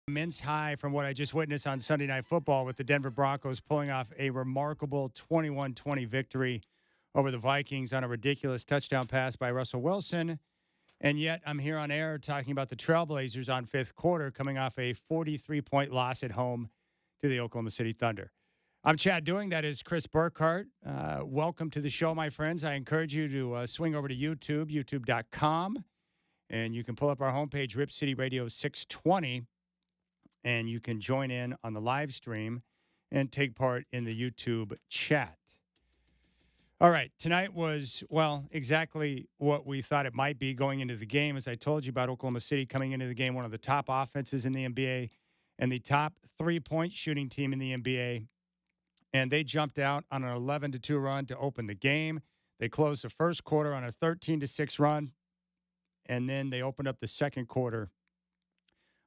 Immense high from what I just witnessed on Sunday Night Football with the Denver Broncos pulling off a remarkable 21-20 victory over the Vikings on a ridiculous touchdown pass by Russell Wilson. And yet I'm here on air talking about the Trailblazers on fifth quarter coming off a 43-point loss at home to the Oklahoma City Thunder. I'm Chad Doing. That is Chris Burkhardt. Welcome to the show, my friends. I encourage you to swing over to YouTube, youtube.com, and you can pull up our homepage, Rip City Radio 620, and you can join in on the live stream and take part in the YouTube chat. All right, tonight was, well, exactly what we thought it might be going into the game. As I told you about Oklahoma City coming into the game, one of the top offenses in the NBA and the top three-point shooting team in the NBA. And they jumped out on an 11-2 run to open the game. They closed the first quarter on a 13-6 run, and then they opened up the second quarter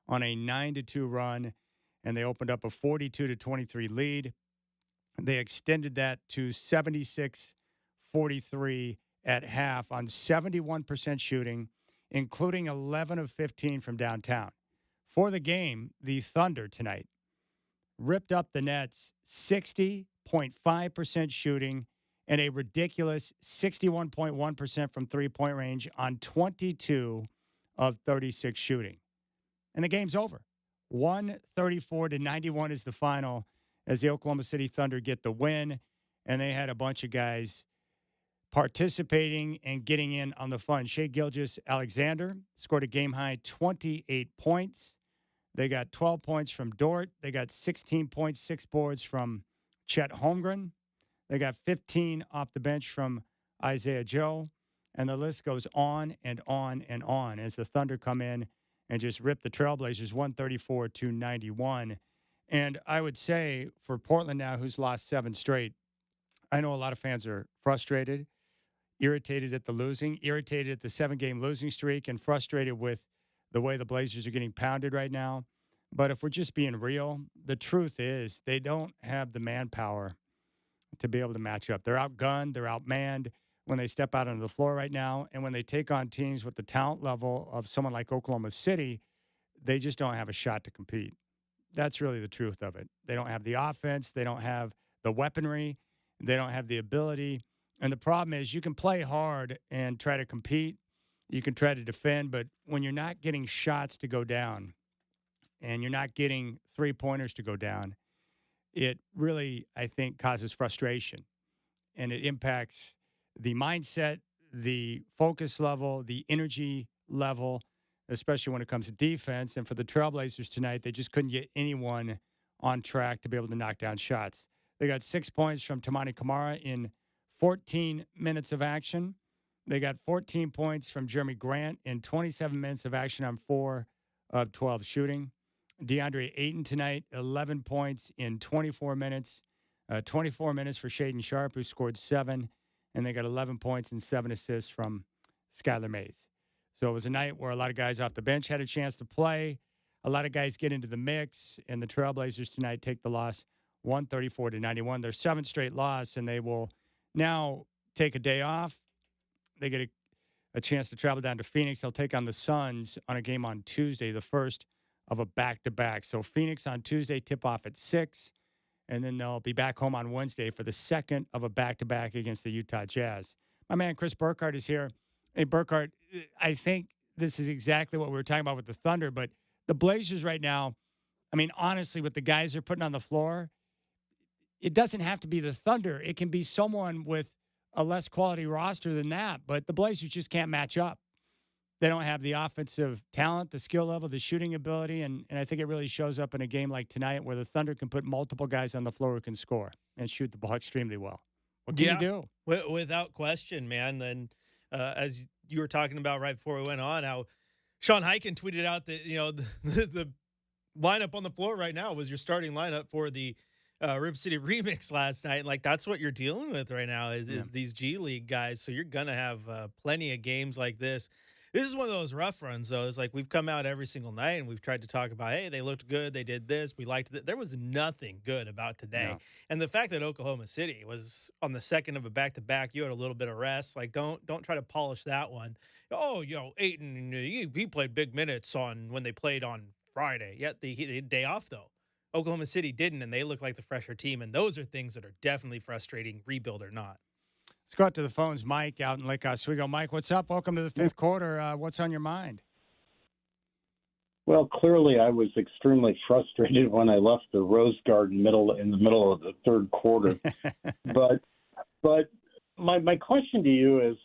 on a 9-2 run, and they opened up a 42-23 lead. They extended that to 76-43 at half on 71% shooting, including 11 of 15 from downtown. For the game, the Thunder tonight ripped up the Nets 60.5% shooting and a ridiculous 61.1% from three-point range on 22 of 36 shooting. And the game's over. 134-91 is the final as the Oklahoma City Thunder get the win. And they had a bunch of guys participating and getting in on the fun. Shai Gilgeous-Alexander scored a game-high 28 points. They got 12 points from Dort. They got 16 points, 6 boards from Chet Holmgren. They got 15 off the bench from Isaiah Joe. And the list goes on and on and on as the Thunder come in and just rip the Trailblazers 134-91. And I would say for Portland now, who's lost 7 straight, I know a lot of fans are frustrated, irritated at the losing, irritated at the 7-game losing streak, and frustrated with the way the Blazers are getting pounded right now. But if we're just being real, the truth is they don't have the manpower to be able to match up. They're outgunned, they're outmanned when they step out onto the floor right now. And when they take on teams with the talent level of someone like Oklahoma City, they just don't have a shot to compete. That's really the truth of it. They don't have the offense. They don't have the weaponry. They don't have the ability. And the problem is you can play hard and try to compete. You can try to defend. But when you're not getting shots to go down and you're not getting three-pointers to go down, it really, I think, causes frustration. And it impacts the mindset, the focus level, the energy level, especially when it comes to defense. And for the Trailblazers tonight, they just couldn't get anyone on track to be able to knock down shots. They got 6 points from Tamani Kamara in 14 minutes of action. They got 14 points from Jeremy Grant in 27 minutes of action on 4 of 12 shooting. DeAndre Ayton tonight, 11 points in 24 minutes. 24 minutes for Shaedon Sharpe, who scored 7. And they got 11 points and 7 assists from Skylar Mays. So it was a night where a lot of guys off the bench had a chance to play. A lot of guys get into the mix. And the Trailblazers tonight take the loss 134-91. Their 7th straight loss, and they will now take a day off. They get a chance to travel down to Phoenix. They'll take on the Suns on a game on Tuesday, the first of a back-to-back. So Phoenix on Tuesday, tip-off at 6. And then they'll be back home on Wednesday for the second of a back-to-back against the Utah Jazz. My man Chris Burkhardt is here. Hey, Burkhardt, I think this is exactly what we were talking about with the Thunder, but the Blazers right now, I mean, honestly, with the guys they're putting on the floor, it doesn't have to be the Thunder. It can be someone with a less quality roster than that, but the Blazers just can't match up. They don't have the offensive talent, the skill level, the shooting ability, and I think it really shows up in a game like tonight where the Thunder can put multiple guys on the floor who can score and shoot the ball extremely well. What can you do? Without question, man. And as you were talking about right before we went on, how Sean Highkin tweeted out that, the lineup on the floor right now was your starting lineup for the Rip City remix last night. Like, that's what you're dealing with right now is these G League guys. So you're going to have plenty of games like this. This is one of those rough runs, though. It's like we've come out every single night and we've tried to talk about, hey, they looked good, they did this, we liked it. There was nothing good about today. No. And the fact that Oklahoma City was on the second of a back-to-back, you had a little bit of rest. Like, don't try to polish that one. Oh, Ayton, he played big minutes on when they played on Friday. Yet the day off, though. Oklahoma City didn't, and they look like the fresher team. And those are things that are definitely frustrating, rebuild or not. Let's go out to the phones. Mike out in Lake Oswego. Mike, what's up? Welcome to the fifth quarter. What's on your mind? Well, clearly I was extremely frustrated when I left the Rose Garden in the middle of the third quarter. but my question to you is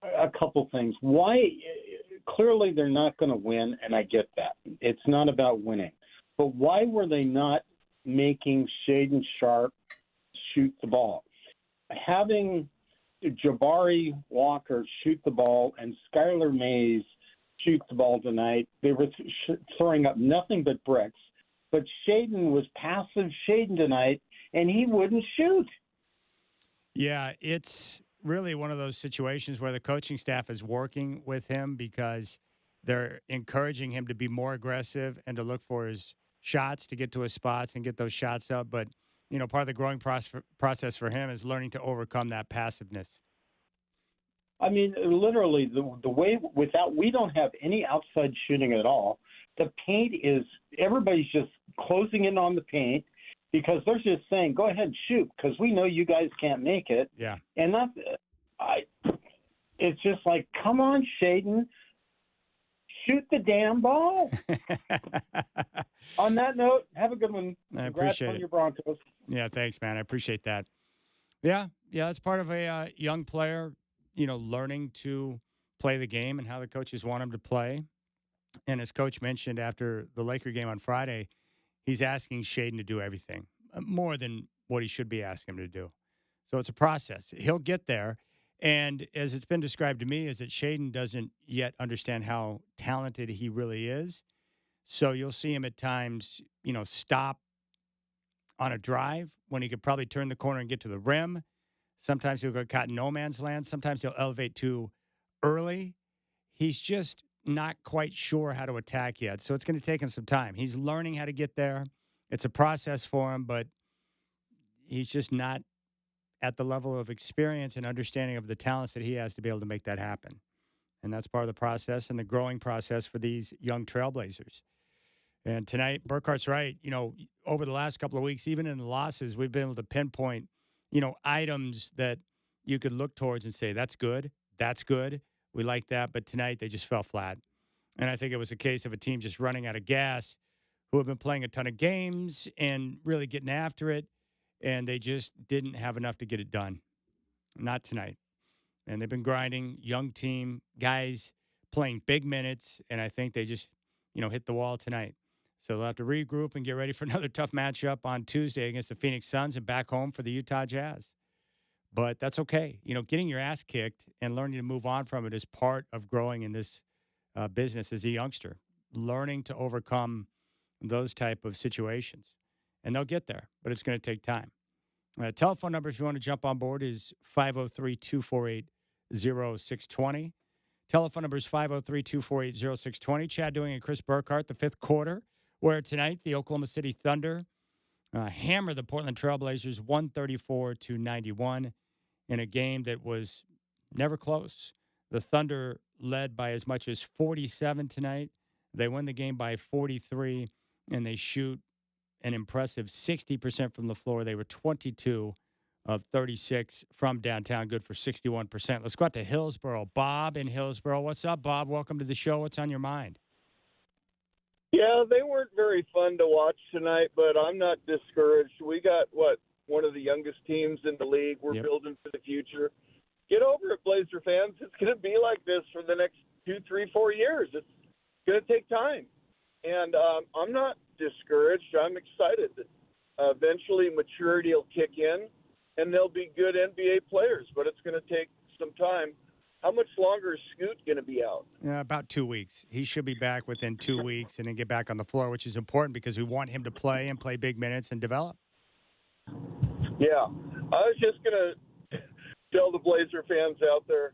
a couple things. Why? Clearly they're not going to win, and I get that. It's not about winning. But why were they not making Shaden Sharp shoot the ball? Having Jabari Walker shoot the ball and Skylar Mays shoot the ball tonight, they were throwing up nothing but bricks. But Shaden was passive Shaden tonight, and he wouldn't shoot. Yeah, it's really one of those situations where the coaching staff is working with him because they're encouraging him to be more aggressive and to look for his shots, to get to his spots and get those shots up. But, part of the growing process for him is learning to overcome that passiveness. I mean, literally, the way we don't have any outside shooting at all. The paint everybody's just closing in on the paint because they're just saying, go ahead and shoot because we know you guys can't make it. Yeah. And it's just like, come on, Shaden, shoot the damn ball. On that note, have a good one. I Congrats appreciate on it. your Broncos. Yeah, thanks, man. I appreciate that. Yeah, it's part of a young player, learning to play the game and how the coaches want him to play. And as Coach mentioned after the Laker game on Friday, he's asking Shaden to do everything, more than what he should be asking him to do. So it's a process. He'll get there. And as it's been described to me, is that Shaden doesn't yet understand how talented he really is. So you'll see him at times, stop on a drive when he could probably turn the corner and get to the rim. Sometimes he'll go caught in no man's land. Sometimes he'll elevate too early. He's just not quite sure how to attack yet. So it's going to take him some time. He's learning how to get there. It's a process for him, but he's just not at the level of experience and understanding of the talents that he has to be able to make that happen. And that's part of the process and the growing process for these young trailblazers. And tonight, Burkhardt's right. Over the last couple of weeks, even in the losses, we've been able to pinpoint, items that you could look towards and say, that's good. We like that. But tonight, they just fell flat. And I think it was a case of a team just running out of gas who have been playing a ton of games and really getting after it. And they just didn't have enough to get it done. Not tonight. And they've been grinding, young team, guys playing big minutes. And I think they just, hit the wall tonight. So they'll have to regroup and get ready for another tough matchup on Tuesday against the Phoenix Suns and back home for the Utah Jazz. But that's okay. Getting your ass kicked and learning to move on from it is part of growing in this business as a youngster, learning to overcome those type of situations. And they'll get there, but it's going to take time. Telephone number, if you want to jump on board, is 503-248-0620. Telephone number is 503-248-0620. Chad Doing and Chris Burkhardt, the fifth quarter, where tonight the Oklahoma City Thunder hammer the Portland Trailblazers 134-91 in a game that was never close. The Thunder led by as much as 47 tonight. They win the game by 43, and they shoot an impressive 60% from the floor. They were 22 of 36 from downtown, good for 61%. Let's go out to Hillsboro. Bob in Hillsboro. What's up, Bob? Welcome to the show. What's on your mind? Yeah, they weren't very fun to watch tonight, but I'm not discouraged. We got, one of the youngest teams in the league. We're building for the future. Get over it, Blazer fans. It's going to be like this for the next 2, 3, 4 years. It's going to take time. And I'm not discouraged. I'm excited that eventually maturity will kick in, and they'll be good NBA players, but it's going to take some time. How much longer is Scoot going to be out? About 2 weeks. He should be back within 2 weeks and then get back on the floor, which is important because we want him to play and play big minutes and develop. Yeah. I was just going to tell the Blazer fans out there,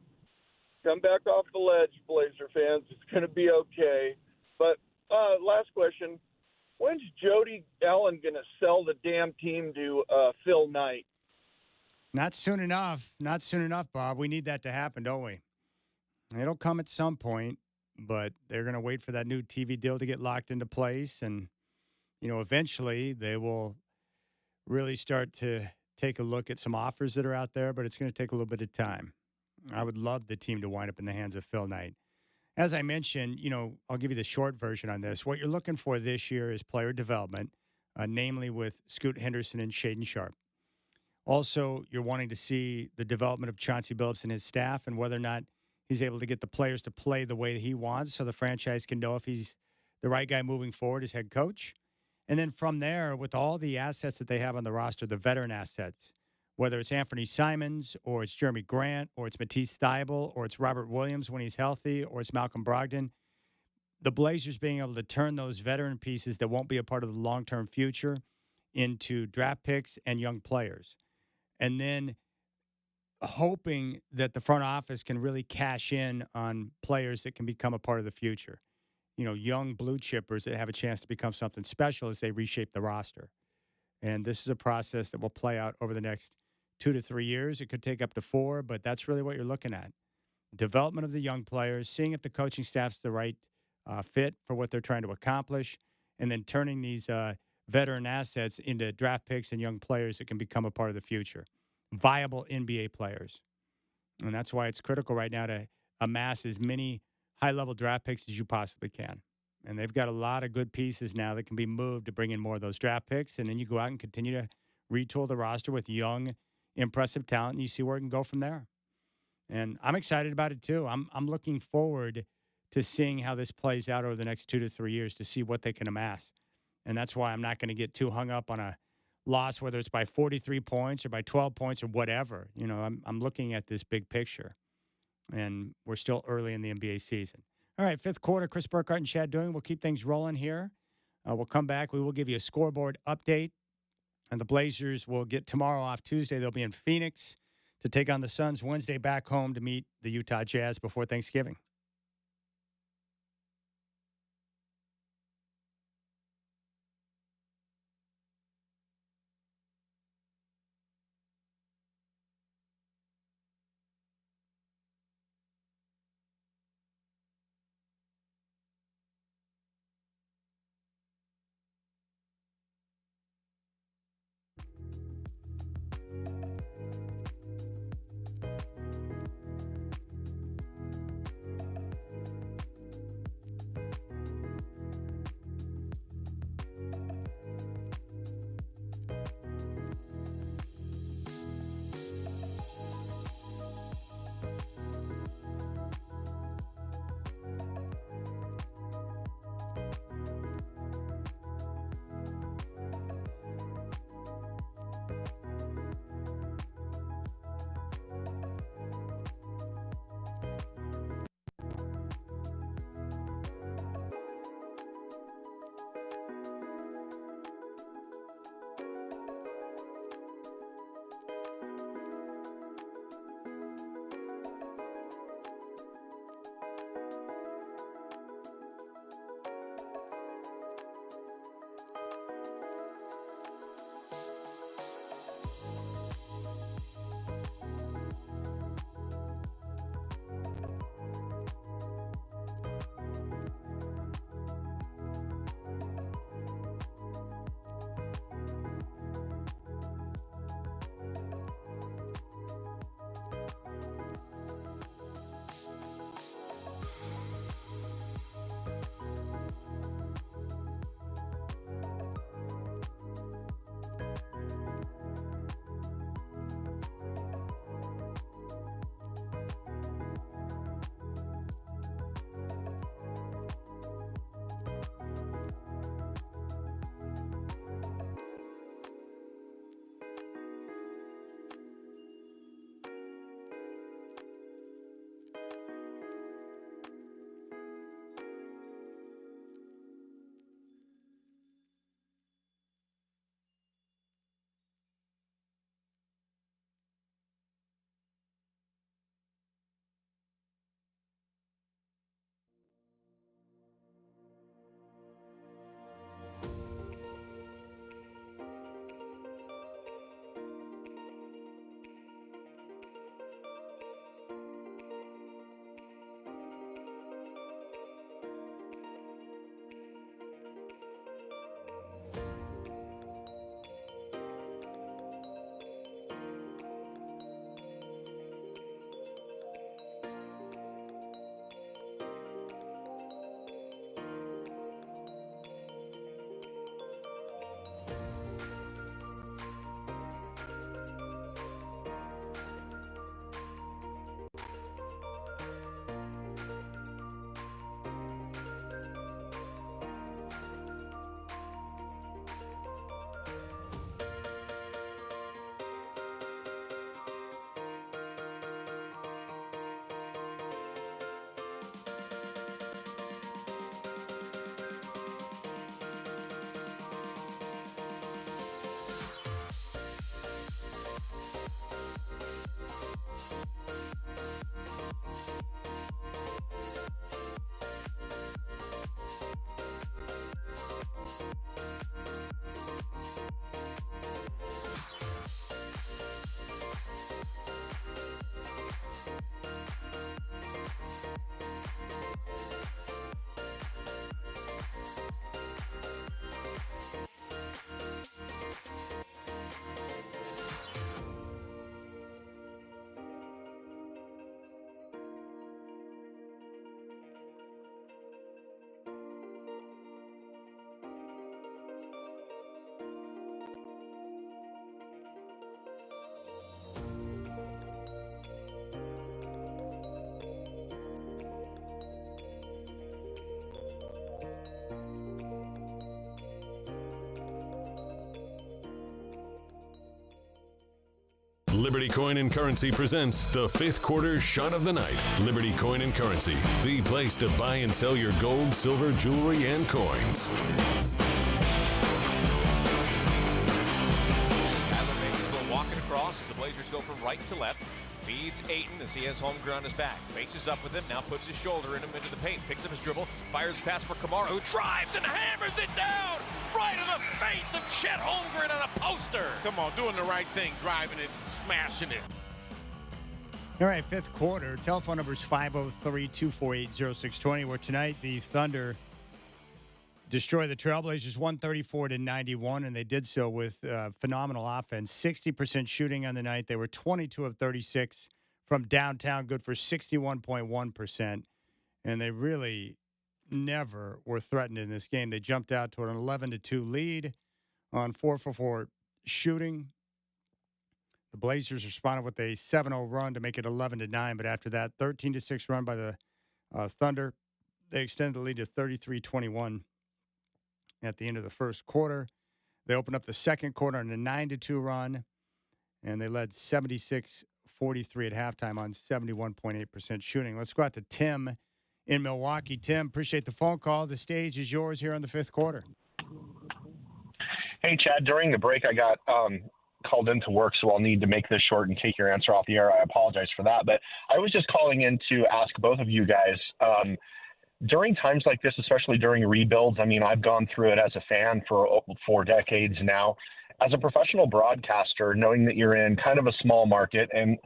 come back off the ledge, Blazer fans. It's going to be okay. But last question, when's Jody Allen going to sell the damn team to Phil Knight? Not soon enough. Not soon enough, Bob. We need that to happen, don't we? It'll come at some point, but they're going to wait for that new TV deal to get locked into place. And, eventually they will really start to take a look at some offers that are out there, but it's going to take a little bit of time. I would love the team to wind up in the hands of Phil Knight. As I mentioned, I'll give you the short version on this. What you're looking for this year is player development, namely with Scoot Henderson and Shaden Sharp. Also, you're wanting to see the development of Chauncey Billups and his staff and whether or not he's able to get the players to play the way that he wants so the franchise can know if he's the right guy moving forward as head coach. And then from there, with all the assets that they have on the roster, the veteran assets, whether it's Anthony Simons or it's Jeremy Grant or it's Matisse Thybulle or it's Robert Williams when he's healthy or it's Malcolm Brogdon, the Blazers being able to turn those veteran pieces that won't be a part of the long-term future into draft picks and young players. And then hoping that the front office can really cash in on players that can become a part of the future. Young blue chippers that have a chance to become something special as they reshape the roster. And this is a process that will play out over the next 2 to 3 years. It could take up to 4, but that's really what you're looking at. Development of the young players, seeing if the coaching staff's the right fit for what they're trying to accomplish, and then turning these veteran assets into draft picks and young players that can become a part of the future. Viable NBA players. And that's why it's critical right now to amass as many high-level draft picks as you possibly can. And they've got a lot of good pieces now that can be moved to bring in more of those draft picks. And then you go out and continue to retool the roster with young, impressive talent, and you see where it can go from there. And I'm excited about it, too. I'm looking forward to seeing how this plays out over the next 2 to 3 years to see what they can amass. And that's why I'm not going to get too hung up on a loss, whether it's by 43 points or by 12 points or whatever. I'm looking at this big picture. And we're still early in the NBA season. All right, fifth quarter, Chris Burkhardt and Chad Doing. We'll keep things rolling here. We'll come back. We will give you a scoreboard update. And the Blazers will get tomorrow off. Tuesday, they'll be in Phoenix to take on the Suns. Wednesday, back home to meet the Utah Jazz before Thanksgiving. Liberty Coin and Currency presents the fifth quarter shot of the night. Liberty Coin and Currency, the place to buy and sell your gold, silver, jewelry, and coins. Adler Makersville walking across as the Blazers go from right to left. Feeds Ayton as he has Holmgren on his back. Faces up with him, now puts his shoulder in him into the paint. Picks up his dribble, fires pass for Kamara, who drives and hammers it down right in the face of Chet Holmgren on a poster. Come on, doing the right thing, driving it, smashing it. All right, fifth quarter. Telephone number is 503-248-0620, where tonight the Thunder destroy the Trailblazers 134-91, and they did so with phenomenal offense. 60% shooting on the night. They were 22 of 36 from downtown, good for 61.1%. And they really never were threatened in this game. They jumped out to an 11-2 lead on 4-for-4 shooting. The Blazers responded with a 7-0 run to make it 11-9, but after that, 13-6 run by the Thunder. They extended the lead to 33-21. At the end of the first quarter, they opened up the second quarter on a 9-2 run, and they led 76-43 at halftime on 71.8% shooting. Let's go out to Tim in Milwaukee. Tim, appreciate the phone call. The stage is yours here on the fifth quarter. Hey, Chad, during the break, I got called into work, so I'll need to make this short and take your answer off the air. I apologize for that, but I was just calling in to ask both of you guys, during times like this, especially during rebuilds, I mean, I've gone through it as a fan for 4 decades now. As a professional broadcaster, knowing that you're in kind of a small market and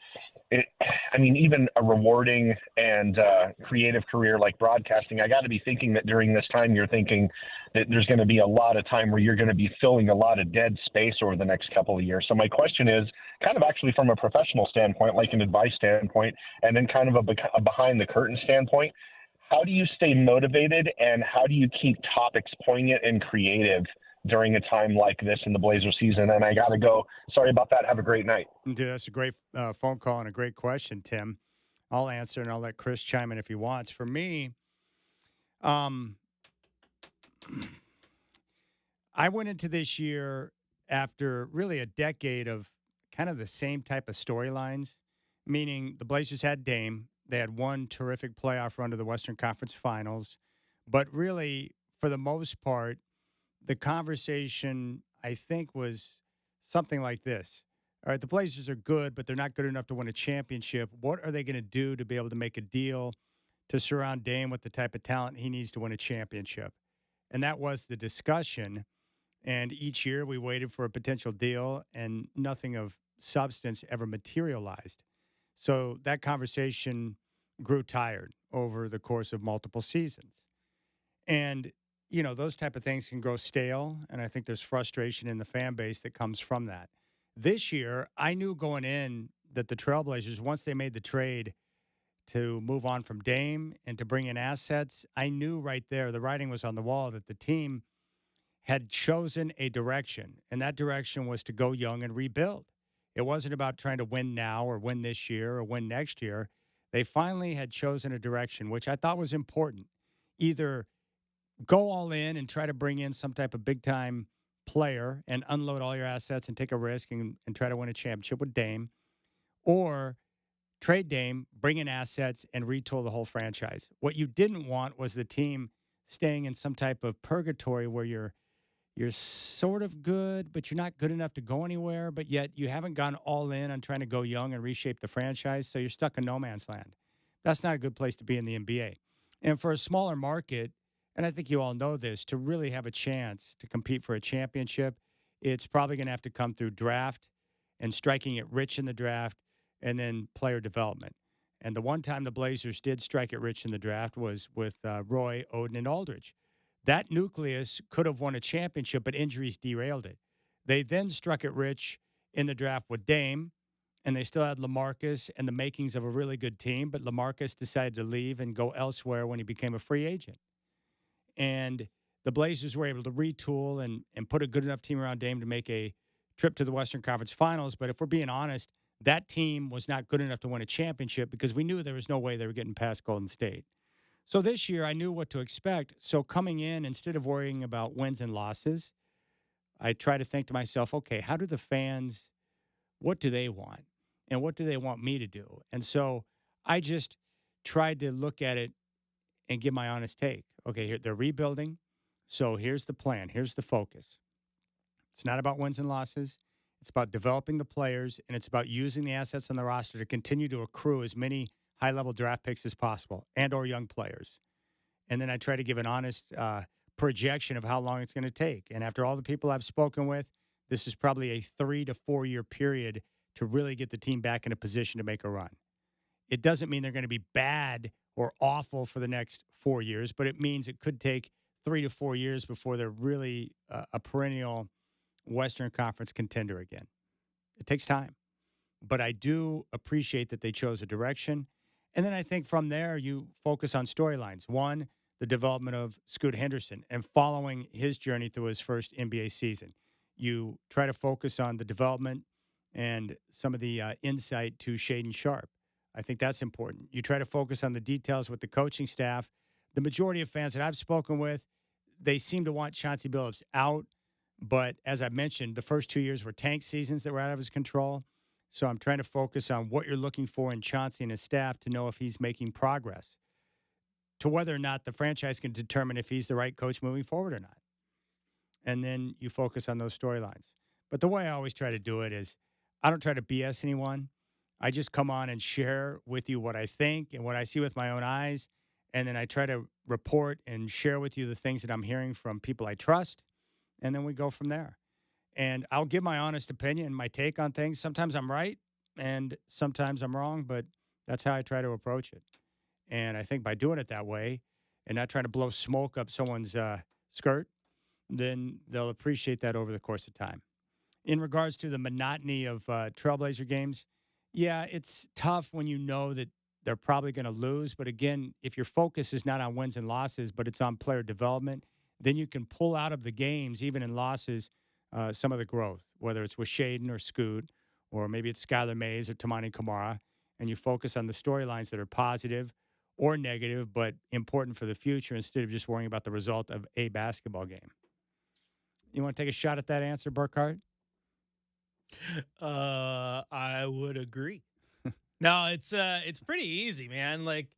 even a rewarding and creative career like broadcasting, I got to be thinking that during this time, you're thinking that there's going to be a lot of time where you're going to be filling a lot of dead space over the next couple of years. So my question is kind of actually from a professional standpoint, like an advice standpoint, and then kind of a behind the curtain standpoint. How do you stay motivated, and how do you keep topics poignant and creative during a time like this in the Blazer season? And I got to go. Sorry about that. Have a great night. Dude, that's a great phone call and a great question, Tim. I'll answer, and I'll let Chris chime in if he wants. For me, I went into this year after really a decade of kind of the same type of storylines, meaning the Blazers had Dame. They had one terrific playoff run to the Western Conference Finals. But really, for the most part, the conversation, I think, was something like this. All right, the Blazers are good, but they're not good enough to win a championship. What are they going to do to be able to make a deal to surround Dame with the type of talent he needs to win a championship? And that was the discussion. And each year we waited for a potential deal, and nothing of substance ever materialized. So that conversation grew tired over the course of multiple seasons. And, you know, those type of things can grow stale, and I think there's frustration in the fan base that comes from that. This year, I knew going in that the Trailblazers, once they made the trade to move on from Dame and to bring in assets, I knew right there, the writing was on the wall, that the team had chosen a direction, and that direction was to go young and rebuild. It wasn't about trying to win now or win this year or win next year. They finally had chosen a direction, which I thought was important. Either go all in and try to bring in some type of big-time player and unload all your assets and take a risk and try to win a championship with Dame, or trade Dame, bring in assets, and retool the whole franchise. What you didn't want was the team staying in some type of purgatory where you're sort of good, but you're not good enough to go anywhere, but yet you haven't gone all in on trying to go young and reshape the franchise, so you're stuck in no man's land. That's not a good place to be in the NBA. And for a smaller market, and I think you all know this, to really have a chance to compete for a championship, it's probably going to have to come through draft and striking it rich in the draft and then player development. And the one time the Blazers did strike it rich in the draft was with Roy, Oden, and Aldridge. That nucleus could have won a championship, but injuries derailed it. They then struck it rich in the draft with Dame, and they still had LaMarcus and the makings of a really good team, but LaMarcus decided to leave and go elsewhere when he became a free agent. And the Blazers were able to retool and put a good enough team around Dame to make a trip to the Western Conference Finals. But if we're being honest, that team was not good enough to win a championship because we knew there was no way they were getting past Golden State. So this year, I knew what to expect. So coming in, instead of worrying about wins and losses, I try to think to myself, okay, how do the fans, what do they want? and what do they want me to do? And so I just tried to look at it and give my honest take. Okay, here they're rebuilding. So here's the plan. Here's the focus. It's not about wins and losses. It's about developing the players, and it's about using the assets on the roster to continue to accrue as many high-level draft picks as possible and or young players. And then I try to give an honest projection of how long it's going to take. And after all the people I've spoken with, this is probably a 3 to 4 year period to really get the team back in a position to make a run. It doesn't mean they're going to be bad or awful for the next 4 years, but it means it could take 3 to 4 years before they're really a perennial Western Conference contender again. It takes time. But I do appreciate that they chose a direction. And then I think from there, you focus on storylines. One, the development of Scoot Henderson and following his journey through his first NBA season. You try to focus on the development and some of the insight to Shaden Sharp. I think that's important. You try to focus on the details with the coaching staff. The majority of fans that I've spoken with, they seem to want Chauncey Billups out. But as I mentioned, the first 2 years were tank seasons that were out of his control. So I'm trying to focus on what you're looking for in Chauncey and his staff to know if he's making progress, to whether or not the franchise can determine if he's the right coach moving forward or not. And then you focus on those storylines. But the way I always try to do it is I don't try to BS anyone. I just come on and share with you what I think and what I see with my own eyes. And then I try to report and share with you the things that I'm hearing from people I trust. And then we go from there. And I'll give my honest opinion, my take on things. Sometimes I'm right and sometimes I'm wrong, but that's how I try to approach it. And I think by doing it that way and not trying to blow smoke up someone's skirt, then they'll appreciate that over the course of time. In regards to the monotony of Trailblazer games, yeah, it's tough when you know that they're probably going to lose. But again, if your focus is not on wins and losses, but it's on player development, then you can pull out of the games, even in losses, some of the growth, whether it's with Shaden or Scoot, or maybe it's Skylar Mays or Tamani Kamara, and you focus on the storylines that are positive or negative, but important for the future instead of just worrying about the result of a basketball game. You want to take a shot at that answer, Burkhardt? I would agree. No, it's pretty easy, man. Like,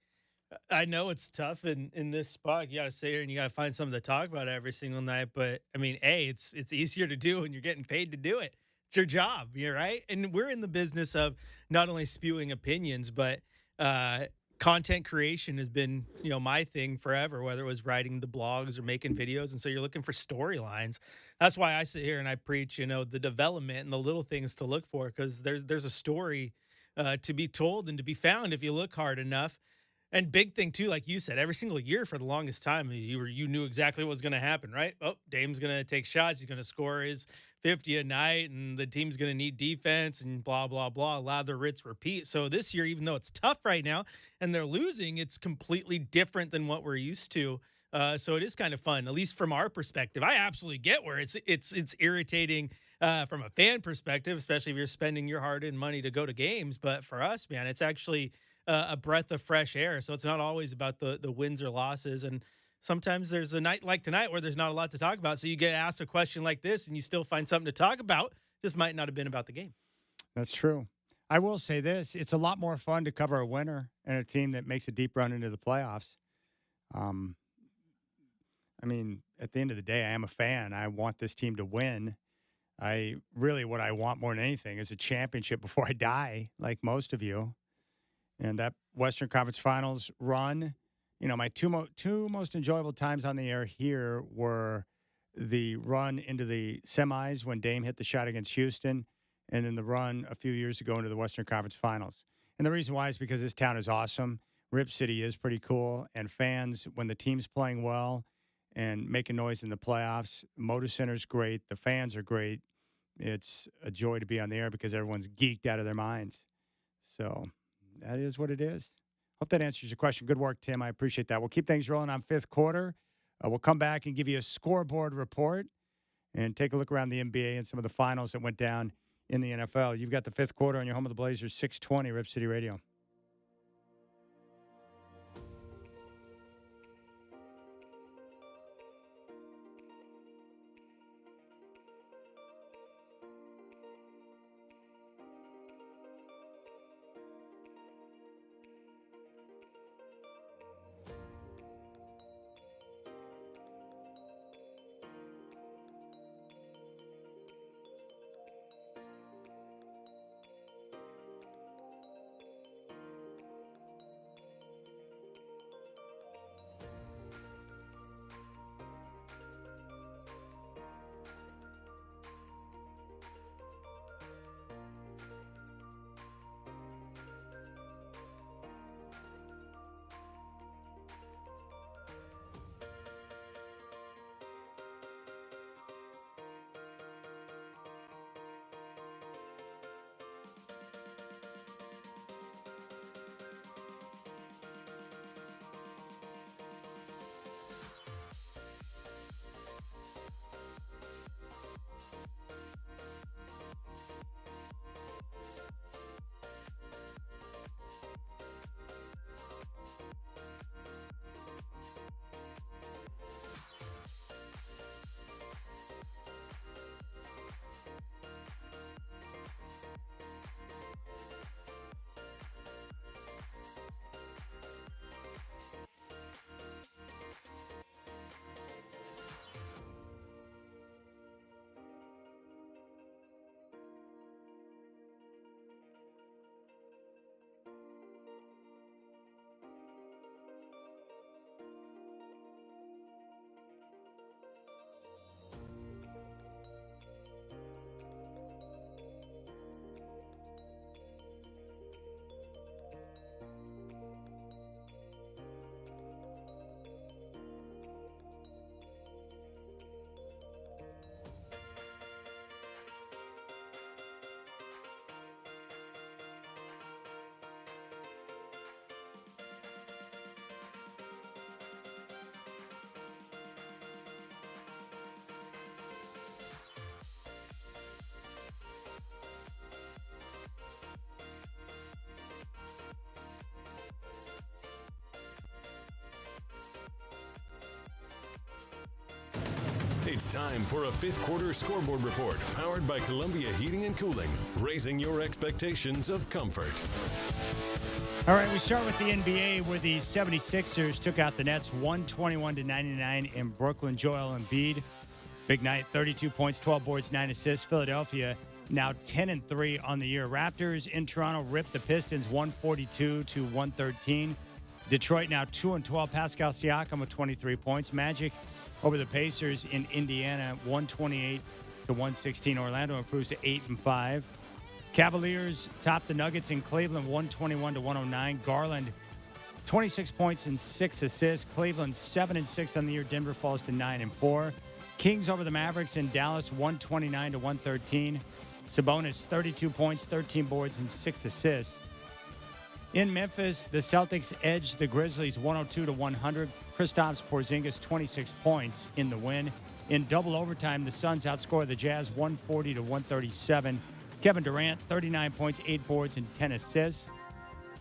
I know it's tough in this spot. You got to sit here and you got to find something to talk about every single night. But I mean, it's easier to do when you're getting paid to do it. It's your job, you're right. And we're in the business of not only spewing opinions, but content creation has been, my thing forever, whether it was writing the blogs or making videos. And so you're looking for storylines. That's why I sit here and I preach, the development and the little things to look for, because there's a story to be told and to be found if you look hard enough. And big thing too, like you said, every single year for the longest time, you knew exactly what was going to happen, right? Oh, Dame's going to take shots. He's going to score his 50 a night, and the team's going to need defense and blah, blah, blah. Lather, rinse, repeat. So this year, even though it's tough right now and they're losing, it's completely different than what we're used to. So it is kind of fun, at least from our perspective. I absolutely get where it's irritating from a fan perspective, especially if you're spending your hard-earned money to go to games. But for us, man, it's actually a breath of fresh air. So it's not always about the wins or losses. And sometimes there's a night like tonight where there's not a lot to talk about. So you get asked a question like this and you still find something to talk about. Just might not have been about the game. That's true. I will say this. It's a lot more fun to cover a winner and a team that makes a deep run into the playoffs. I mean, at the end of the day, I am a fan. I want this team to win. What I want more than anything is a championship before I die, like most of you. And that Western Conference Finals run, my two most enjoyable times on the air here were the run into the semis when Dame hit the shot against Houston, and then the run a few years ago into the Western Conference Finals. And the reason why is because this town is awesome. Rip City is pretty cool. And fans, when the team's playing well and making noise in the playoffs, Moda Center's great. The fans are great. It's a joy to be on the air because everyone's geeked out of their minds. So that is what it is. Hope that answers your question. Good work, Tim. I appreciate that. We'll keep things rolling on fifth quarter. We'll come back and give you a scoreboard report and take a look around the NBA and some of the finals that went down in the NFL. You've got the fifth quarter on your home of the Blazers, 620 Rip City Radio. It's time for a fifth quarter scoreboard report powered by Columbia Heating and Cooling, raising your expectations of comfort. All right, we start with the NBA where the 76ers took out the Nets 121-99 in Brooklyn. Joel Embiid, big night, 32 points, 12 boards, 9 assists. Philadelphia now 10-3 on the year. Raptors in Toronto ripped the Pistons 142-113. Detroit now 2-12. Pascal Siakam with 23 points. Magic over the Pacers in Indiana 128-116. Orlando improves to 8-5. Cavaliers top the Nuggets in Cleveland 121-109. Garland 26 points and 6 assists. Cleveland 7-6 on the year. Denver falls to 9-4. Kings over the Mavericks in Dallas 129-113. Sabonis 32 points, 13 boards, and 6 assists. In Memphis, the Celtics edged the Grizzlies 102-100. Kristaps Porzingis 26 points in the win. In double overtime, the Suns outscored the Jazz 140-137. Kevin Durant 39 points, 8 boards, and 10 assists.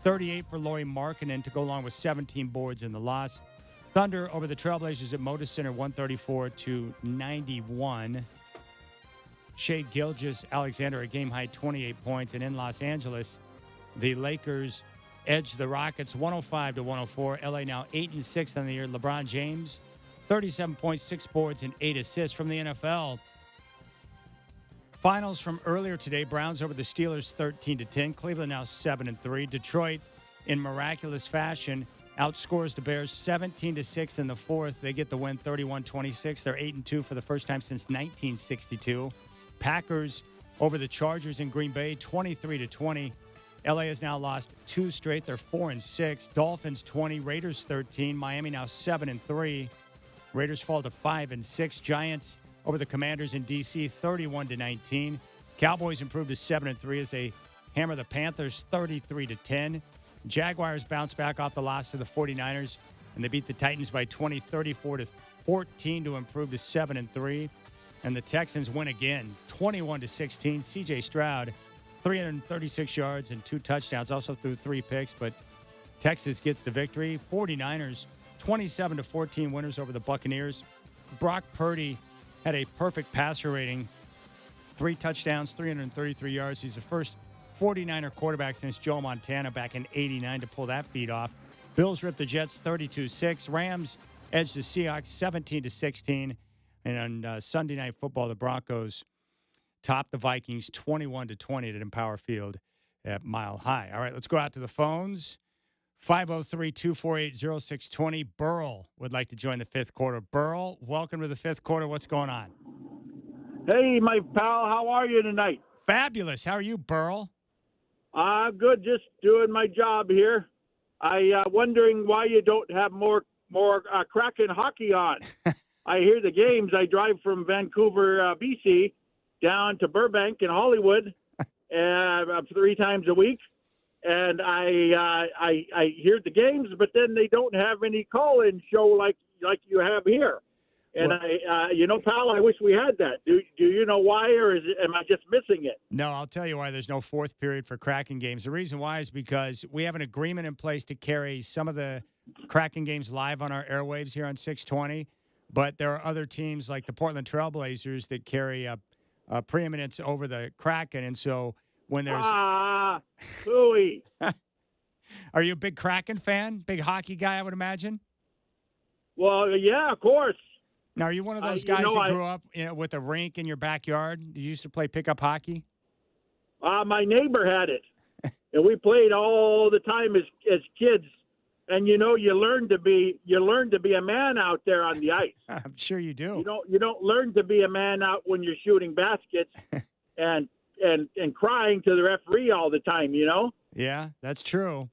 38 for Lauri Markkanen to go along with 17 boards in the loss. Thunder over the Trailblazers at Moda Center 134-91. Shea Gilgeous-Alexander a game-high 28 points. And in Los Angeles, the Lakers edged the Rockets 105-104. LA now 8-6 on the year. LeBron James, 37 points, 6 boards, and 8 assists. From the NFL, finals from earlier today, Browns over the Steelers 13-10. Cleveland now 7-3. Detroit, in miraculous fashion, outscores the Bears 17-6 in the fourth. They get the win 31-26. They're 8-2 for the first time since 1962. Packers over the Chargers in Green Bay 23-20. LA has now lost 2 straight. They're 4-6. Dolphins 20, Raiders 13. Miami now 7-3. Raiders fall to 5-6. Giants over the Commanders in DC 31-19. Cowboys improved to 7-3 as they hammer the Panthers 33-10. Jaguars bounce back off the loss to the 49ers, and they beat the Titans by 20, 34-14 to improve to 7-3. And the Texans win again, 21-16. C.J. Stroud, 336 yards and 2 touchdowns, also threw 3 picks, but Texas gets the victory. 49ers, 27-14 winners over the Buccaneers. Brock Purdy had a perfect passer rating, 3 touchdowns, 333 yards. He's the first 49er quarterback since Joe Montana back in '89 to pull that feat off. Bills ripped the Jets 32-6. Rams edged the Seahawks 17-16. And on Sunday Night Football, the Broncos topped the Vikings 21-20 at Empower Field at Mile High. All right, let's go out to the phones. 503-248-0620. Burl would like to join the fifth quarter. Burl, welcome to the fifth quarter. What's going on? Hey, my pal, how are you tonight? Fabulous. How are you, Burl? Good. Just doing my job here. Wondering why you don't have more Kraken hockey on. I hear the games. I drive from Vancouver, BC, down to Burbank and Hollywood 3 times a week, and I hear the games. But then they don't have any call-in show like you have here. And pal, I wish we had that. Do you know why, or am I just missing it? No, I'll tell you why there's no fourth period for Kraken games. The reason why is because we have an agreement in place to carry some of the Kraken games live on our airwaves here on 620, but there are other teams like the Portland Trailblazers that carry a preeminence over the Kraken, and so when there's hooey. Are you a big Kraken fan? Big hockey guy, I would imagine? Well, yeah, of course. Now, are you one of those guys that grew up with a rink in your backyard? Did you used to play pickup hockey? My neighbor had it, and we played all the time as kids. And you learn to be a man out there on the ice. I'm sure you do. You don't learn to be a man out when you're shooting baskets and crying to the referee all the time. Yeah, that's true.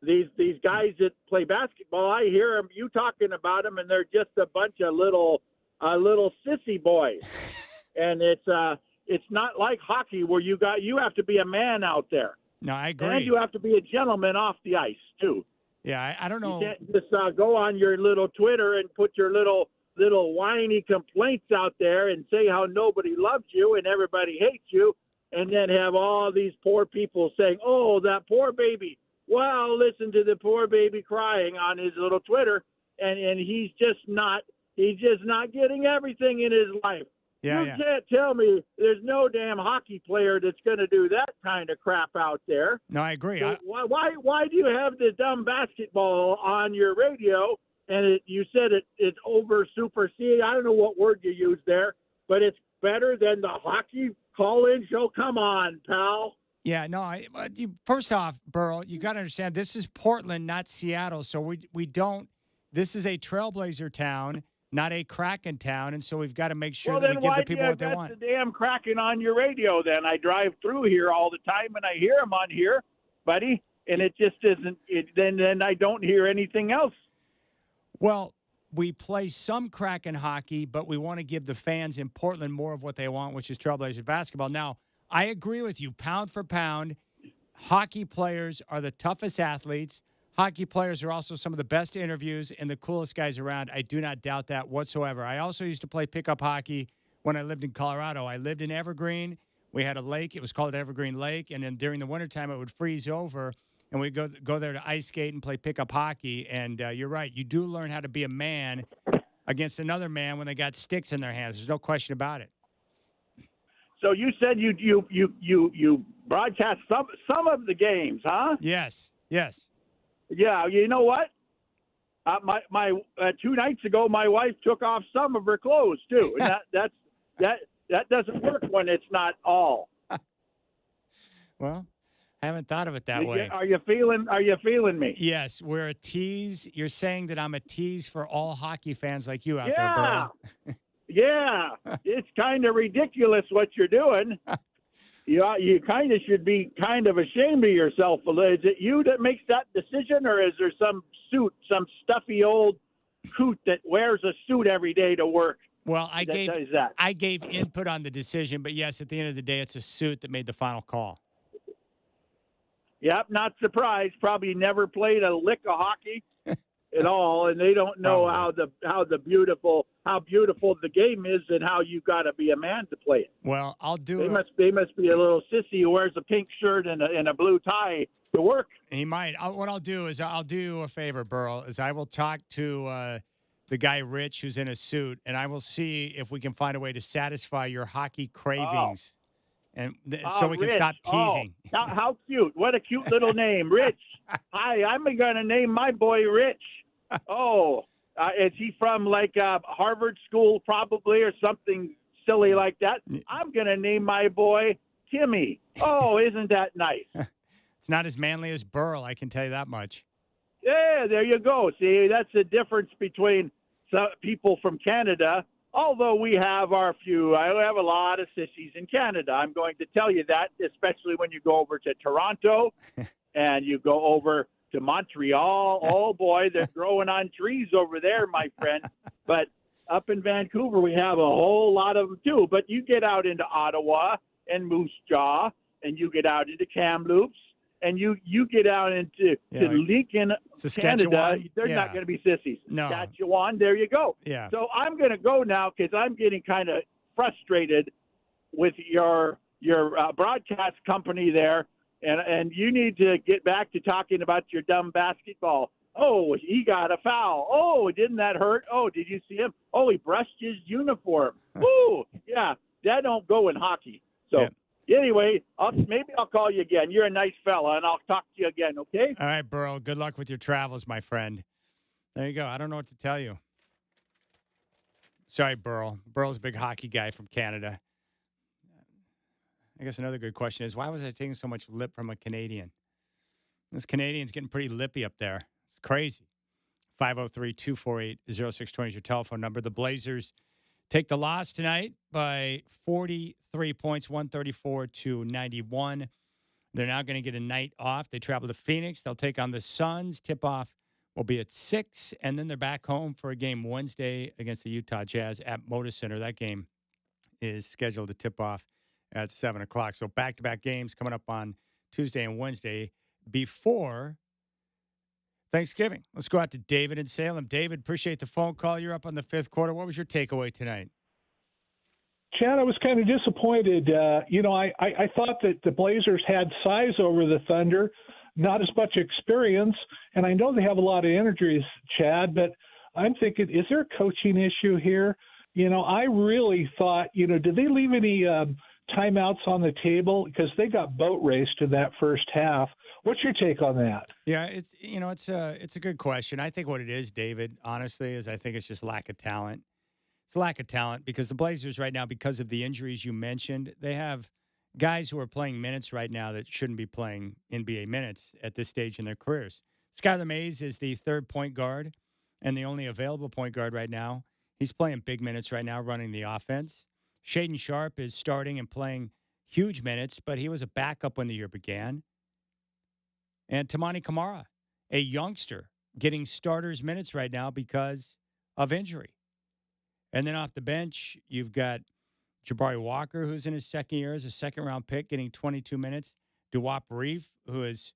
These guys that play basketball, I hear you talking about them, and they're just a bunch of little sissy boys. And it's not like hockey where you have to be a man out there. No, I agree. And you have to be a gentleman off the ice too. Yeah, I don't know. You can't just go on your little Twitter and put your little whiny complaints out there and say how nobody loves you and everybody hates you, and then have all these poor people saying, "Oh, that poor baby." Well, listen to the poor baby crying on his little Twitter, and he's just not He's just not getting everything in his life. Yeah, you yeah. can't tell me there's no damn hockey player that's going to do that kind of crap out there. No, I agree. So why do you have the dumb basketball on your radio? And you said it's over superseded. I don't know what word you used there, but it's better than the hockey call-in show. Come on, pal. Yeah, no. First off, Burl, you got to understand this is Portland, not Seattle. So we don't. This is a Trailblazer town, not a Kraken town, and so we've got to make sure that we give the people what they want. The damn Kraken on your radio. Then I drive through here all the time, and I hear them on here, buddy. And it just isn't. Then I don't hear anything else. Well, we play some Kraken hockey, but we want to give the fans in Portland more of what they want, which is Trailblazer basketball. Now, I agree with you. Pound for pound, hockey players are the toughest athletes. Hockey players are also some of the best interviews and the coolest guys around. I do not doubt that whatsoever. I also used to play pickup hockey when I lived in Colorado. I lived in Evergreen. We had a lake. It was called Evergreen Lake. And then during the wintertime, it would freeze over, and we'd go there to ice skate and play pickup hockey. And you're right. You do learn how to be a man against another man when they got sticks in their hands. There's no question about it. So you said you broadcast some of the games, huh? Yes. Yeah, you know what? My 2 nights ago, my wife took off some of her clothes too, and that doesn't work when it's not all. Well, I haven't thought of it that way. Are you feeling me? Yes, we're a tease. You're saying that I'm a tease for all hockey fans like you out there, Burl. Yeah, it's kind of ridiculous what you're doing. You kind of should be kind of ashamed of yourself. Is it you that makes that decision, or is there some stuffy old coot that wears a suit every day to work? Well, I gave input on the decision, but yes, at the end of the day, it's a suit that made the final call. Yep, not surprised. Probably never played a lick of hockey at all, and they don't know how beautiful the game is and how you got to be a man to play it. Well, they must be a little sissy who wears a pink shirt and a blue tie to work. He might. What I'll do is I'll do a favor, Burl, is I will talk to the guy Rich who's in a suit, and I will see if we can find a way to satisfy your hockey cravings. And so we can Rich. stop teasing. How cute. What a cute little name. Rich. Hi, I'm going to name my boy Rich. Is he from like Harvard School probably or something silly like that? I'm going to name my boy Timmy. Oh, isn't that nice? It's not as manly as Burl, I can tell you that much. Yeah, there you go. See, that's the difference between some people from Canada. Although we have I have a lot of sissies in Canada. I'm going to tell you that, especially when you go over to Toronto and you go over to Montreal. Oh, boy, they're growing on trees over there, my friend. But up in Vancouver, we have a whole lot of them, too. But you get out into Ottawa and Moose Jaw, and you get out into Kamloops, and you get out into Lincoln, Canada. They're not going to be sissies. No. Saskatchewan, there you go. Yeah. So I'm going to go now because I'm getting kind of frustrated with your broadcast company there. And you need to get back to talking about your dumb basketball. Oh, he got a foul. Oh, didn't that hurt? Oh, did you see him? Oh, he brushed his uniform. Ooh, yeah, that don't go in hockey. So anyway, maybe I'll call you again. You're a nice fella, and I'll talk to you again, okay? All right, Burl. Good luck with your travels, my friend. There you go. I don't know what to tell you. Sorry, Burl. Burl's a big hockey guy from Canada. I guess another good question is, why was I taking so much lip from a Canadian? This Canadian's getting pretty lippy up there. It's crazy. 503-248-0620 is your telephone number. The Blazers take the loss tonight by 43 points, 134-91. They're now going to get a night off. They travel to Phoenix. They'll take on the Suns. Tip-off will be at 6, and then they're back home for a game Wednesday against the Utah Jazz at Moda Center. That game is scheduled to tip off at 7 o'clock. So back-to-back games coming up on Tuesday and Wednesday before Thanksgiving. Let's go out to David in Salem. David, appreciate the phone call. You're up on the fifth quarter. What was your takeaway tonight? Chad, I was kind of disappointed. I thought that the Blazers had size over the Thunder, not as much experience, and I know they have a lot of injuries, Chad, but I'm thinking, is there a coaching issue here? I really thought, did they leave any timeouts on the table? Because they got boat raced in that first half. What's your take on that? Yeah, it's a good question. I think what it is, David, honestly, is I think it's just lack of talent. It's lack of talent because the Blazers right now, because of the injuries you mentioned, they have guys who are playing minutes right now that shouldn't be playing NBA minutes at this stage in their careers. Skylar Mays is the third point guard and the only available point guard right now. He's playing big minutes right now, running the offense. Shaedon Sharpe is starting and playing huge minutes, but he was a backup when the year began. And Tamani Kamara, a youngster, getting starters minutes right now because of injury. And then off the bench, you've got Jabari Walker, who's in his second year as a second-round pick, getting 22 minutes. Duwop Reef, who is,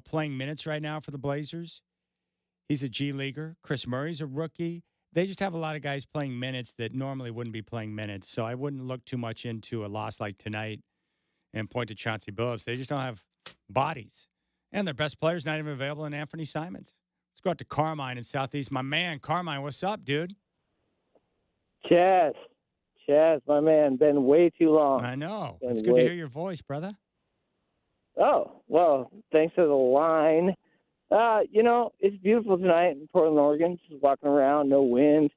playing minutes right now for the Blazers. He's a G leaguer. Chris Murray's a rookie. They just have a lot of guys playing minutes that normally wouldn't be playing minutes. So I wouldn't look too much into a loss like tonight and point to Chauncey Billups. They just don't have bodies. And their best player's not even available in Anthony Simons. Let's go out to Carmine in Southeast. My man, Carmine, what's up, dude? Chaz, my man, been way too long. I know. It's good to hear your voice, brother. Oh, well, thanks for the line. It's beautiful tonight in Portland, Oregon. Just walking around, no wind.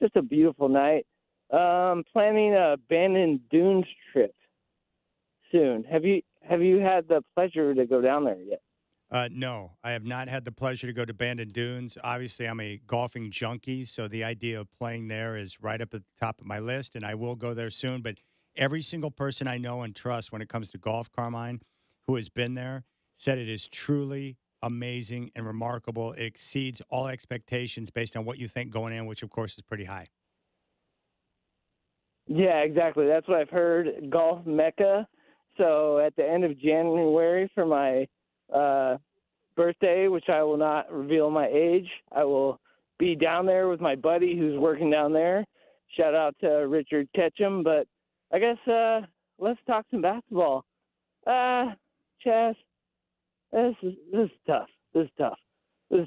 Just a beautiful night. Planning a Bandon Dunes trip soon. Have you had the pleasure to go down there yet? No, I have not had the pleasure to go to Bandon Dunes. Obviously, I'm a golfing junkie, so the idea of playing there is right up at the top of my list, and I will go there soon. But every single person I know and trust when it comes to golf, Carmine, who has been there, said it is truly amazing and remarkable. It exceeds all expectations based on what you think going in, which, of course, is pretty high. Yeah, exactly. That's what I've heard. Golf Mecca. So at the end of January for my birthday, which I will not reveal my age, I will be down there with my buddy who's working down there. Shout out to Richard Ketchum. But I guess let's talk some basketball. Chaz, this is tough. This is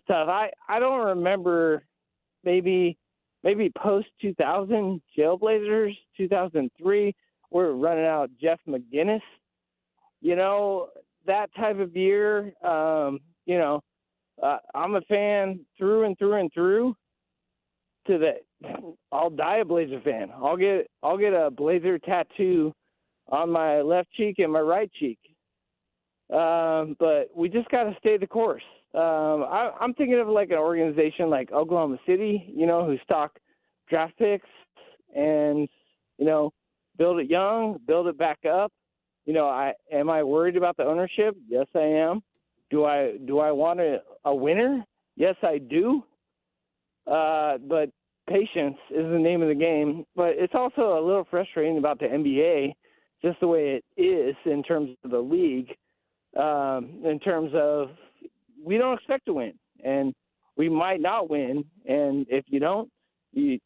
tough. I don't remember maybe post 2000 Jailblazers, 2003. We're running out Jeff McGinnis. That type of year, I'm a fan through and through and through. I'll die a Blazer fan. I'll get a Blazer tattoo on my left cheek and my right cheek. But we just got to stay the course. I'm thinking of like an organization like Oklahoma City, who stock draft picks and, build it young, build it back up. Am I worried about the ownership? Yes, I am. Do I want a winner? Yes, I do. But patience is the name of the game. But it's also a little frustrating about the NBA, just the way it is in terms of the league, in terms of we don't expect to win, and we might not win. And if you don't,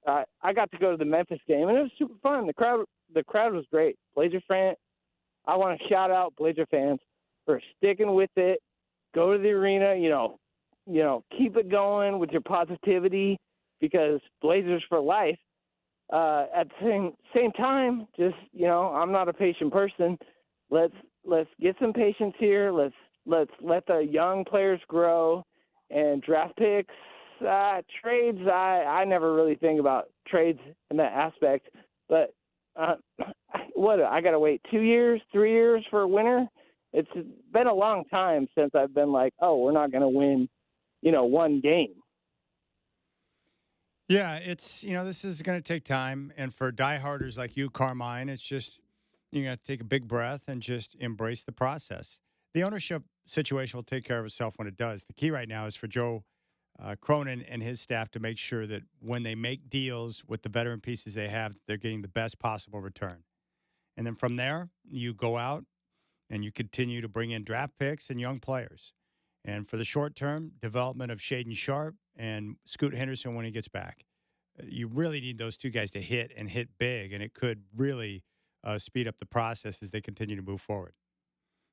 I got to go to the Memphis game, and it was super fun. The crowd was great. Blazer fan. I want to shout out Blazer fans for sticking with it. Go to the arena, keep it going with your positivity because Blazers for life. At the same time, just I'm not a patient person. Let's get some patience here. Let's let the young players grow and draft picks, trades. I never really think about trades in that aspect, but. I got to wait 2 years, 3 years for a winner? It's been a long time since I've been like, oh, we're not going to win, one game. Yeah, it's, this is going to take time. And for dieharders like you, Carmine, it's just, you got to take a big breath and just embrace the process. The ownership situation will take care of itself when it does. The key right now is for Joe Cronin and his staff to make sure that when they make deals with the veteran pieces they have, they're getting the best possible return. And then from there, you go out and you continue to bring in draft picks and young players. And for the short term, development of Shaedon Sharpe and Scoot Henderson when he gets back. You really need those two guys to hit and hit big, and it could really speed up the process as they continue to move forward.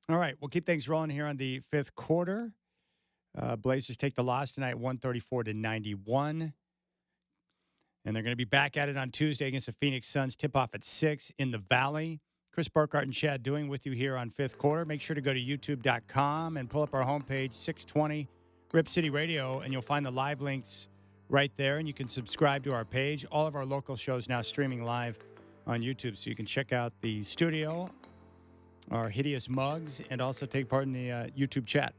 All right, we'll keep things rolling here on the fifth quarter. Blazers take the loss tonight, 134-91. And they're going to be back at it on Tuesday against the Phoenix Suns. Tip-off at 6 in the Valley. Chris Burkhardt and Chad Doing with you here on Fifth Quarter. Make sure to go to youtube.com and pull up our homepage, 620 Rip City Radio, and you'll find the live links right there. And you can subscribe to our page. All of our local shows now streaming live on YouTube. So you can check out the studio, our hideous mugs, and also take part in the YouTube chat.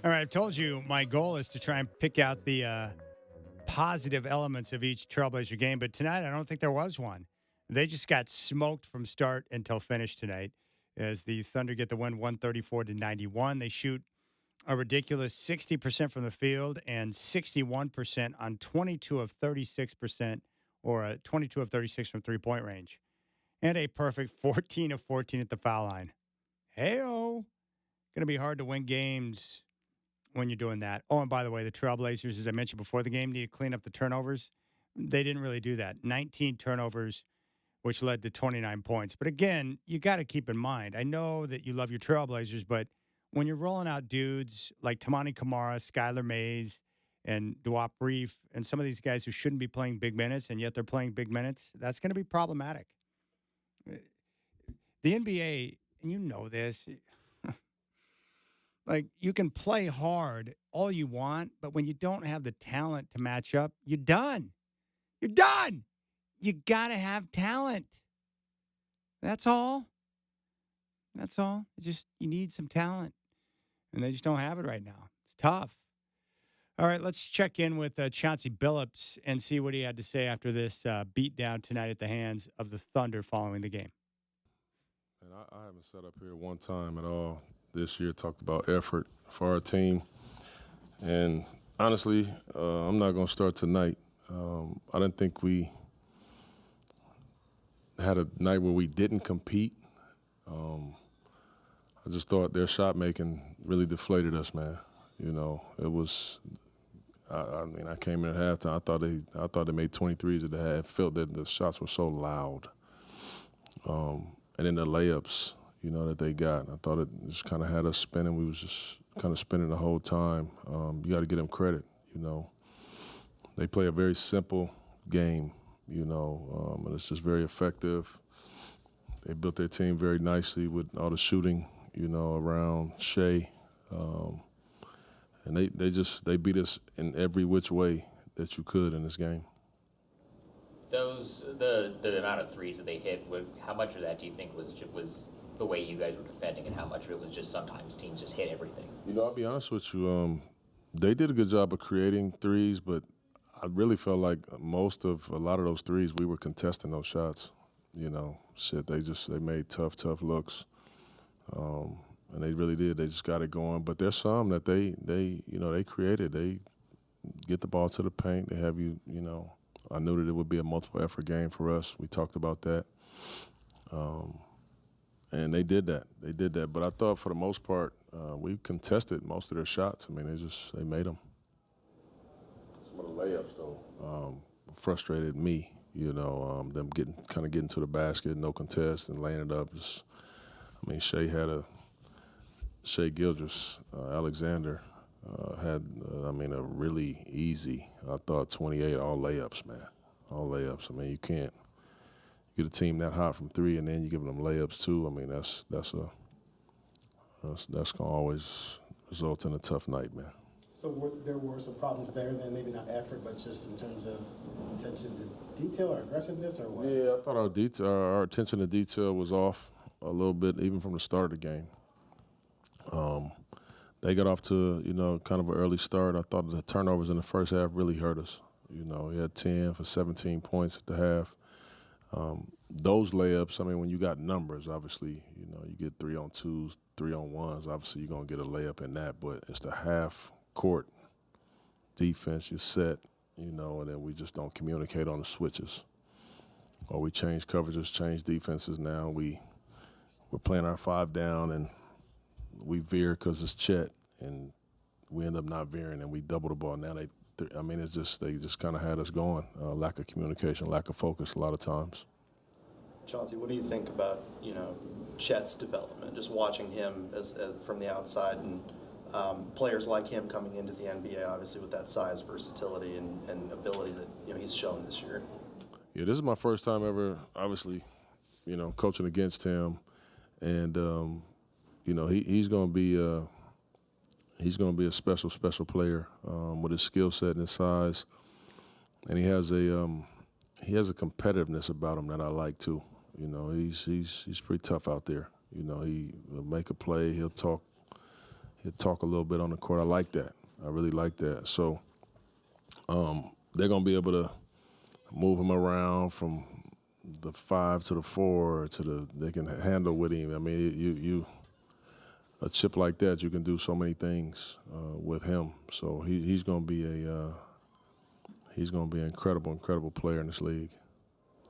All right, I've told you my goal is to try and pick out the positive elements of each Trailblazer game, but tonight I don't think there was one. They just got smoked from start until finish tonight. as the Thunder get the win 134-91. They shoot a ridiculous 60% from the field and 61% on 22 of 36%, or 22 of 36 from three-point range, and a perfect 14 of 14 at the foul line. Hey-oh. Going to be hard to win games when you're doing that. Oh, and by the way, the Trailblazers, as I mentioned before the game, need to clean up the turnovers. They didn't really do that. 19 turnovers, which led to 29 points. But again, you got to keep in mind, I know that you love your Trailblazers, but when you're rolling out dudes like Tamani Kamara, Skylar Mays, and Duop Reef, and some of these guys who shouldn't be playing big minutes, and yet they're playing big minutes, that's going to be problematic. The NBA, and you know this, like, you can play hard all you want, but when you don't have the talent to match up, you're done. You're done. You got to have talent. That's all. That's all. You need some talent. And they just don't have it right now. It's tough. All right, let's check in with Chauncey Billups and see what he had to say after this beatdown tonight at the hands of the Thunder following the game. And I haven't sat up here one time at all this year, talked about effort for our team. And honestly, I'm not going to start tonight. I didn't think we had a night where we didn't compete. I just thought their shot making really deflated us, man. You know, it was. I mean, I came in at halftime. I thought they made 23s at the half. Felt that the shots were so loud, and then the layups, you know, that they got. I thought it just kind of had us spinning. We was just kind of spinning the whole time. You got to give them credit. You know, they play a very simple game. You know, and it's just very effective. They built their team very nicely with all the shooting, you know, around Shea. And they beat us in every which way that you could in this game. The amount of threes that they hit, how much of that do you think was the way you guys were defending, and how much of it was just sometimes teams just hit everything? You know, I'll be honest with you. They did a good job of creating threes, but I really felt like a lot of those threes, we were contesting those shots. You know, they made tough looks. And they really did. They just got it going. But there's some that they created. They get the ball to the paint. They have you know, I knew that it would be a multiple effort game for us. We talked about that. And they did that. They did that. But I thought for the most part, we contested most of their shots. I mean, they made them. Some of the layups, though, frustrated me. You know, them getting to the basket, no contest, and laying it up. Shea Gilgeous Alexander had, a really easy, I thought, 28 all layups, man. All layups. I mean, you can't get a team that hot from three and then you give them layups too. I mean, that's going to always result in a tough night, man. So there were some problems there then, maybe not effort, but just in terms of attention to detail or aggressiveness or what? Yeah, I thought our attention to detail was off a little bit, even from the start of the game. They got off to, you know, kind of an early start. I thought the turnovers in the first half really hurt us. You know, we had 10 for 17 points at the half. Those layups, I mean, when you got numbers, obviously, you know, you get 3-on-2s, 3-on-1s, obviously you're going to get a layup in that, but it's the half-court defense, you set, you know, and then we just don't communicate on the switches. Or we change coverages, change defenses now. We're playing our 5 down, and we veer because it's Chet, and we end up not veering, and we double the ball. Now they just kind of had us going. Lack of communication, lack of focus a lot of times. Chauncey, what do you think about, you know, Chet's development, just watching him as from the outside, and players like him coming into the NBA, obviously with that size, versatility, and ability that, you know, he's shown this year? Yeah, this is my first time ever, obviously, you know, coaching against him, and you know, he's going to be a special player with his skill set and his size, and he has a competitiveness about him that I like too. You know, he's pretty tough out there. You know, he will make a play. He'll talk a little bit on the court. I like that. I really like that. So they're going to be able to move him around from the 5 to the 4 they can handle with him. I mean, you a chip like that, you can do so many things with him. So he's going to be an incredible player in this league.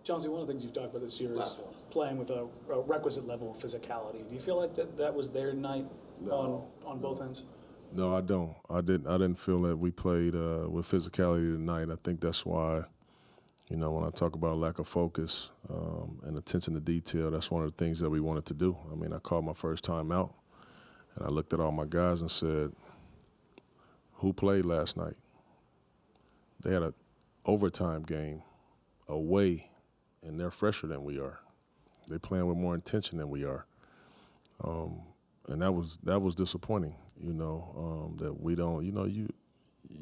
Chauncey, one of the things you've talked about this year is playing with a requisite level of physicality. Do you feel like that was there tonight on both ends? No, I don't. I didn't feel that we played with physicality tonight. I think that's why, when I talk about lack of focus and attention to detail, that's one of the things that we wanted to do. I mean, I called my first time out, and I looked at all my guys and said, who played last night? They had an overtime game away, and they're fresher than we are. They're playing with more intention than we are. And that was disappointing, that we don't, you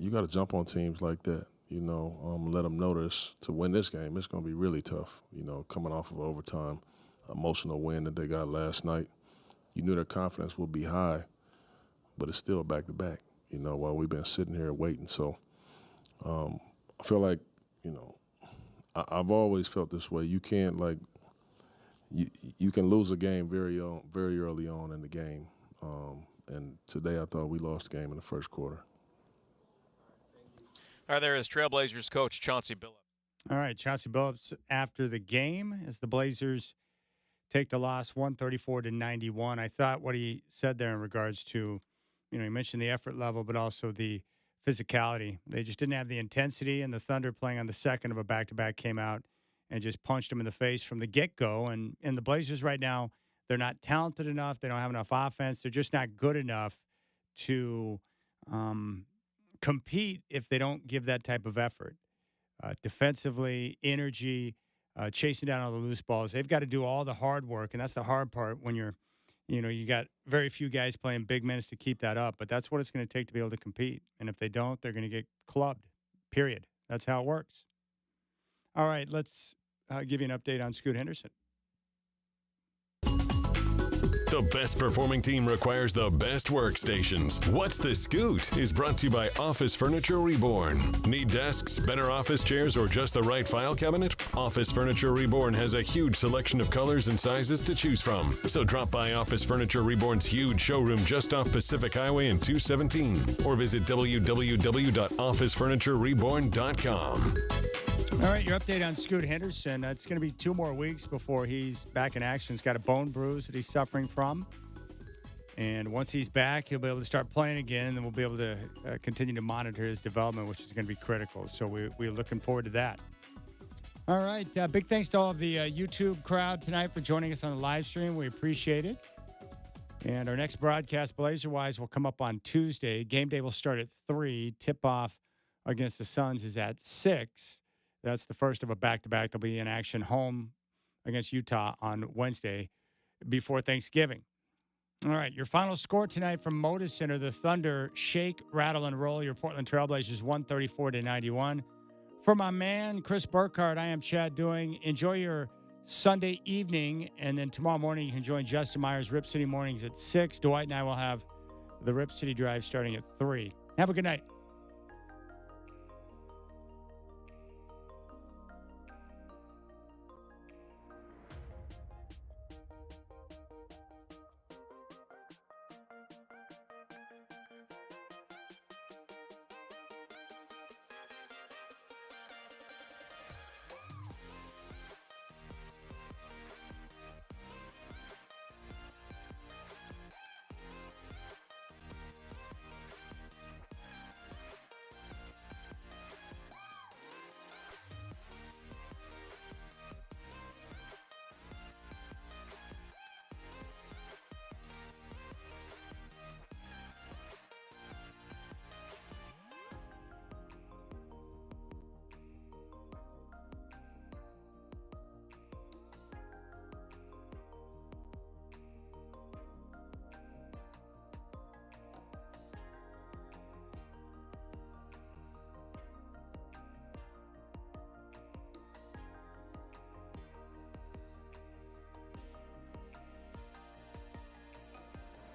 got to jump on teams like that, let them notice to win this game. It's going to be really tough, coming off of overtime, emotional win that they got last night. You knew their confidence would be high, but it's still back-to-back, while we've been sitting here waiting. So I feel like, I've always felt this way. You can't, you can lose a game very early on in the game. And today I thought we lost the game in the first quarter. All right, there is Trailblazers coach Chauncey Billups. All right, Chauncey Billups after the game as the Blazers take the loss 134-91. I thought what he said there in regards to, he mentioned the effort level, but also the physicality. They just didn't have the intensity, and the Thunder playing on the second of a back-to-back came out and just punched them in the face from the get-go. And the Blazers right now, they're not talented enough. They don't have enough offense. They're just not good enough to compete if they don't give that type of effort. Defensively, energy, chasing down all the loose balls. They've got to do all the hard work, and that's the hard part when you got very few guys playing big minutes to keep that up. But that's what it's going to take to be able to compete. And if they don't, they're going to get clubbed, period. That's how it works. All right, let's give you an update on Scoot Henderson. The best performing team requires the best workstations. What's the Scoot is brought to you by Office Furniture Reborn. Need desks, better office chairs, or just the right file cabinet? Office Furniture Reborn has a huge selection of colors and sizes to choose from. So drop by Office Furniture Reborn's huge showroom just off Pacific Highway in 217 or visit www.officefurniturereborn.com. All right, your update on Scoot Henderson. It's going to be 2 more weeks before he's back in action. He's got a bone bruise that he's suffering from. And once he's back, he'll be able to start playing again, and then we'll be able to continue to monitor his development, which is going to be critical. So we're looking forward to that. All right, big thanks to all of the YouTube crowd tonight for joining us on the live stream. We appreciate it. And our next broadcast, Blazer-wise, will come up on Tuesday. Game day will start at 3. Tip-off against the Suns is at 6. That's the first of a back-to-back. They'll be in action home against Utah on Wednesday before Thanksgiving. All right, your final score tonight from Moda Center, the Thunder shake, rattle, and roll your Portland Trailblazers 134-91. For my man, Chris Burkhardt, I am Chad Doing. Enjoy your Sunday evening, and then tomorrow morning you can join Justin Myers' Rip City Mornings at 6. Dwight and I will have the Rip City Drive starting at 3. Have a good night.